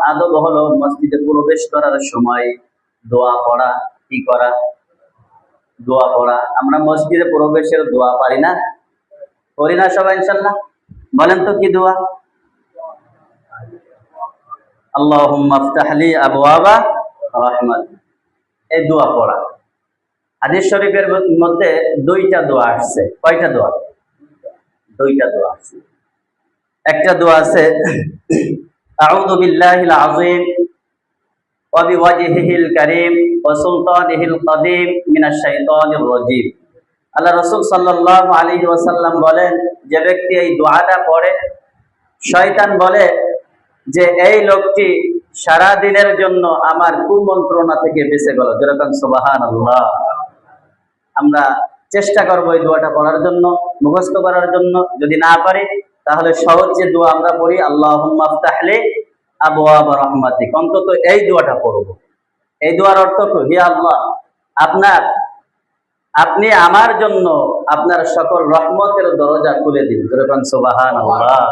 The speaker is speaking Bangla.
আদব হলো মসজিদে প্রবেশ করার সময় দোয়া পড়া। কি করা? দোয়া পড়া। আমরা মসজিদে প্রবেশের দোয়া পারি না? করি না সবাই ইনশাআল্লাহ? বলেন তো কি দোয়া? আল্লাহুম্মা ইফতাহ লি আবওয়াবা রাহমাত, এই দোয়া পড়া। হাদিস শরীফের মধ্যে দুইটা দোয়া আসছে। কয়টা দোয়া? দুইটা দোয়া আছে। একটা দোয়া আছে আউযু বিল্লাহিল আযীম ওয়া বিওয়াজহিল কারীম ওয়া সুলতানিহিল কাদীম মিনাশ শাইতানির রাজীম। আল্লাহ রাসূল সাল্লাল্লাহু আলাইহি ওয়াসাল্লাম বলেন, যে ব্যক্তি এই দোয়াটা পড়ে, শয়তান বলে যে এই লোকটি সারা দিনের জন্য আমার কুমন্ত্রণা থেকে বেঁচে গেল। যেরকম সুবহানাল্লাহ। আমরা চেষ্টা করবো এই দোয়াটা পড়ার জন্য, মুখস্থ করার জন্য। যদি না পারি তাহলে সহজ যে দোয়া আমরা পড়ি, আল্লাহুম্মা ইফতাহ লি আবওয়াবা রাহমাতিক, অন্তত এই দোয়াটা পড়ব। এই দোয়ার অর্থ কি? হে আল্লাহ, আপনি আমার জন্য আপনার সকল রহমতের দরজা খুলে দিন। যেরকম সুবহানাল্লাহ।